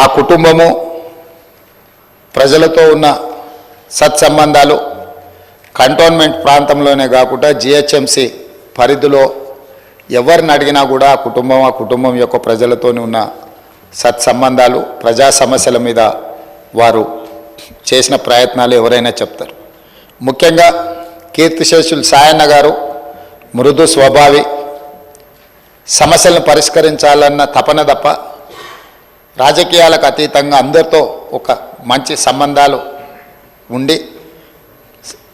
ఆ కుటుంబము ప్రజలతో ఉన్న సత్సంబంధాలు కంటోన్మెంట్ ప్రాంతంలోనే కాకుండా జిహెచ్ఎంసి పరిధిలో ఎవరిని అడిగినా కూడా ఆ కుటుంబం యొక్క ప్రజలతో ఉన్న సత్సంబంధాలు ప్రజా సమస్యల మీద వారు చేసిన ప్రయత్నాలు ఎవరైనా చెప్తారు. ముఖ్యంగా కీర్తిశేషులు సాయన్న గారు మృదు స్వభావి, సమస్యలను పరిష్కరించాలన్న తపన తప్ప రాజకీయాలకు అతీతంగా అందరితో ఒక మంచి సంబంధాలు ఉండి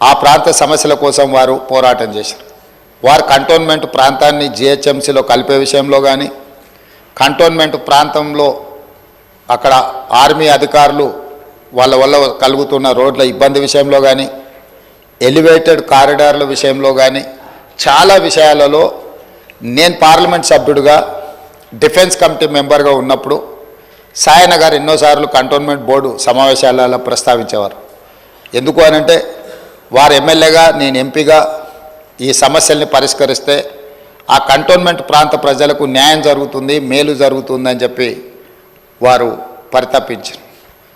ఆ ప్రాంత సమస్యల కోసం వారు పోరాటం చేశారు. వారు కంటోన్మెంట్ ప్రాంతాన్ని జిహెచ్ఎంసీలో కలిపే విషయంలో కానీ, కంటోన్మెంట్ ప్రాంతంలో అక్కడ ఆర్మీ అధికారులు వాళ్ళ వల్ల కలుగుతున్న రోడ్ల ఇబ్బంది విషయంలో కానీ, ఎలివేటెడ్ కారిడార్ల విషయంలో కానీ చాలా విషయాలలో నేను పార్లమెంట్ సభ్యుడిగా డిఫెన్స్ కమిటీ మెంబర్గా ఉన్నప్పుడు సాయన్న గారు ఎన్నోసార్లు కంటోన్మెంట్ బోర్డు సమావేశాలలో ప్రస్తావించేవారు. ఎందుకు అనంటే వారు ఎమ్మెల్యేగా నేను ఎంపీగా ఈ సమస్యల్ని పరిష్కరిస్తే ఆ కంటోన్మెంట్ ప్రాంత ప్రజలకు న్యాయం జరుగుతుంది, మేలు జరుగుతుందని చెప్పి వారు పరితపించారు.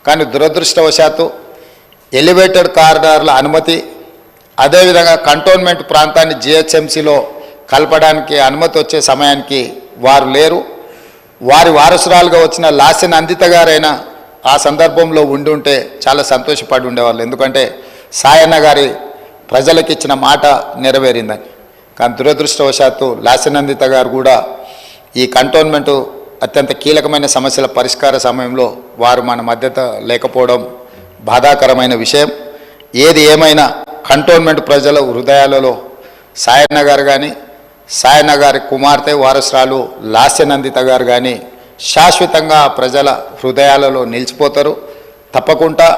కానీ దురదృష్టవశాత్తు ఎలివేటెడ్ కారిడార్ల అనుమతి, అదేవిధంగా కంటోన్మెంట్ ప్రాంతాన్ని జిహెచ్ఎంసీలో కలపడానికి అనుమతి వచ్చే సమయానికి వారు లేరు. వారి వారసురాలుగా వచ్చిన లాసెన్ అందిత గారైనా ఆ సందర్భంలో ఉండి ఉంటే చాలా సంతోషపడి ఉండేవాళ్ళు. ఎందుకంటే సాయన్న గారి ప్రజలకు ఇచ్చిన మాట నెరవేరిందని. కానీ దురదృష్టవశాత్తు లాసెన్ అందిత గారు కూడా ఈ కంటోన్మెంటు అత్యంత కీలకమైన సమస్యల పరిష్కార సమయంలో వారు మన మధ్యత లేకపోవడం బాధాకరమైన విషయం. ఏది ఏమైనా కంటోన్మెంట్ ప్రజల హృదయాలలో సాయన్న గారు కానీ, సాయన్న గారి కుమార్తె వారసురాలు లాస్యనందిత గారు కానీ శాశ్వతంగా ప్రజల హృదయాలలో నిలిచిపోతారు. తప్పకుండా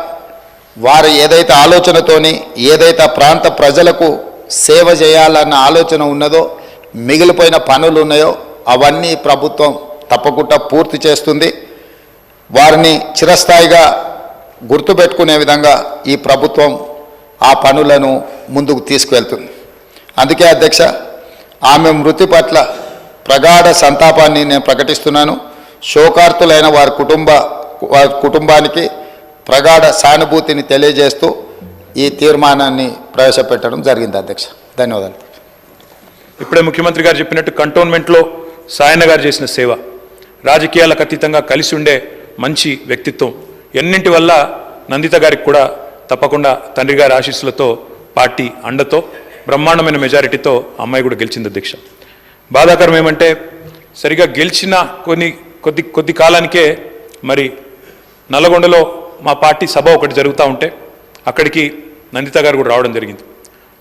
వారు ఏదైతే ఆలోచనతోని ఏదైతే ప్రాంత ప్రజలకు సేవ చేయాలన్న ఆలోచన ఉన్నదో, మిగిలిపోయిన పనులు ఉన్నాయో అవన్నీ ప్రభుత్వం తప్పకుండా పూర్తి చేస్తుంది. వారిని చిరస్థాయిగా గుర్తుపెట్టుకునే విధంగా ఈ ప్రభుత్వం ఆ పనులను ముందుకు తీసుకువెళ్తుంది. అందుకే అధ్యక్ష, ఆమె మృతి పట్ల ప్రగాఢ సంతాపాన్ని నేను ప్రకటిస్తున్నాను. శోకార్తులైన వారి కుటుంబానికి ప్రగాఢ సానుభూతిని తెలియజేస్తూ ఈ తీర్మానాన్ని ప్రవేశపెట్టడం జరిగింది అధ్యక్ష. ధన్యవాదాలు. ఇప్పుడే ముఖ్యమంత్రి గారు చెప్పినట్టు కంటోన్మెంట్లో సాయన్న గారు చేసిన సేవ, రాజకీయాలకు అతీతంగా కలిసి ఉండే మంచి వ్యక్తిత్వం, ఎన్నింటి వల్ల నందిత గారికి కూడా తప్పకుండా తండ్రి గారి ఆశీస్సులతో పార్టీ అండతో బ్రహ్మాండమైన మెజారిటీతో అమ్మాయి కూడా గెలిచింది అధ్యక్ష. బాధాకరం ఏమంటే సరిగా గెలిచిన కొద్ది కాలానికే మరి నల్లగొండలో మా పార్టీ సభ ఒకటి జరుగుతూ ఉంటే అక్కడికి నందిత గారు కూడా రావడం జరిగింది.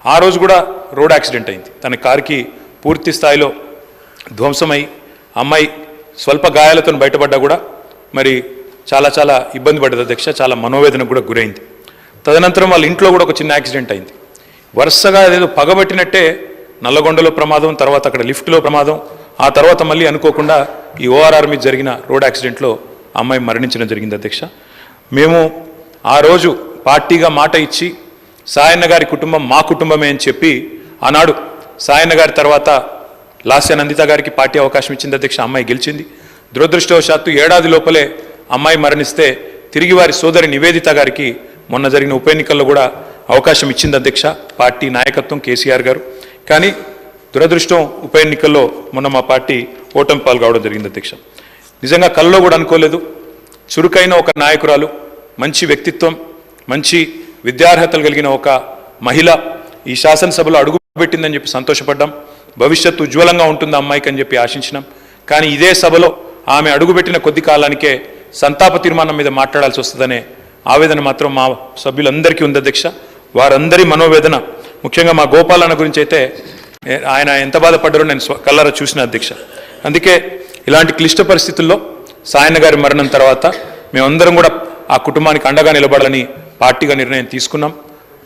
ఆ రోజు కూడా రోడ్ యాక్సిడెంట్ అయింది. తన కారుకి పూర్తి స్థాయిలో ధ్వంసమై అమ్మాయి స్వల్ప గాయాలతో బయటపడ్డా కూడా మరి చాలా ఇబ్బంది పడ్డది అధ్యక్ష. చాలా మనోవేదనకు కూడా గురైంది. తదనంతరం వాళ్ళ ఇంట్లో కూడా ఒక చిన్న యాక్సిడెంట్ అయింది. వరుసగా ఏదో పగబట్టినట్టే నల్లగొండలో ప్రమాదం, తర్వాత అక్కడ లిఫ్ట్లో ప్రమాదం, ఆ తర్వాత మళ్ళీ అనుకోకుండా ఈ ఓఆర్ఆర్ మీద జరిగిన రోడ్ యాక్సిడెంట్లో అమ్మాయి మరణించడం జరిగింది అధ్యక్ష. మేము ఆ రోజు పార్టీగా మాట ఇచ్చి సాయన్న గారి కుటుంబం మా కుటుంబమే అని చెప్పి ఆనాడు సాయన్న గారి తర్వాత లాస్యనందిత గారికి పార్టీ అవకాశం ఇచ్చింది అధ్యక్ష. అమ్మాయి గెలిచింది. దురదృష్టవశాత్తు ఏడాది లోపలే అమ్మాయి మరణిస్తే తిరిగి వారి సోదరి నివేదిత గారికి మొన్న జరిగిన ఉప ఎన్నికల్లో కూడా అవకాశం ఇచ్చింది అధ్యక్ష పార్టీ నాయకత్వం, కేసీఆర్ గారు. కానీ దురదృష్టం ఉప ఎన్నికల్లో మొన్న మా పార్టీ ఓటమి పాలు కావడం జరిగింది అధ్యక్ష. నిజంగా కల్లో కూడా అనుకోలేదు. చురుకైన ఒక నాయకురాలు, మంచి వ్యక్తిత్వం, మంచి విద్యార్హతలు కలిగిన ఒక మహిళ ఈ శాసనసభలో అడుగుపెట్టిందని చెప్పి సంతోషపడ్డాం. భవిష్యత్తు ఉజ్వలంగా ఉంటుంది అమ్మాయికి అని చెప్పి ఆశించినాం. కానీ ఇదే సభలో ఆమె అడుగుపెట్టిన కొద్ది కాలానికే సంతాప తీర్మానం మీద మాట్లాడాల్సి వస్తుందనే ఆవేదన మాత్రం మా సభ్యులందరికీ ఉంది అధ్యక్ష. వారందరి మనోవేదన, ముఖ్యంగా మా గోపాలన్న గురించి అయితే ఆయన ఎంత బాధపడ్డారో నేను కళ్ళారా చూసిన అధ్యక్ష. అందుకే ఇలాంటి క్లిష్ట పరిస్థితుల్లో సాయన్న గారి మరణం తర్వాత మేమందరం కూడా ఆ కుటుంబానికి అండగా నిలబడాలని పార్టీగా నిర్ణయం తీసుకున్నాం.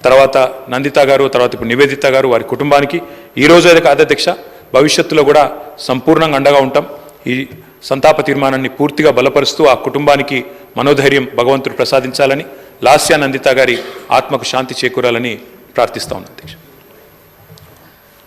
తర్వాత నందిత గారు, తర్వాత ఇప్పుడు నివేదిత గారు, వారి కుటుంబానికి ఈరోజు అయితే కాదు అధ్యక్ష, భవిష్యత్తులో కూడా సంపూర్ణంగా అండగా ఉంటాం. ఈ సంతాప తీర్మానాన్ని పూర్తిగా బలపరుస్తూ ఆ కుటుంబానికి మనోధైర్యం భగవంతుడు ప్రసాదించాలని, లాస్యా నందిత గారి ఆత్మకు శాంతి చేకూరాలని ప్రార్థిస్తా ఉన్నాను అధ్యక్ష.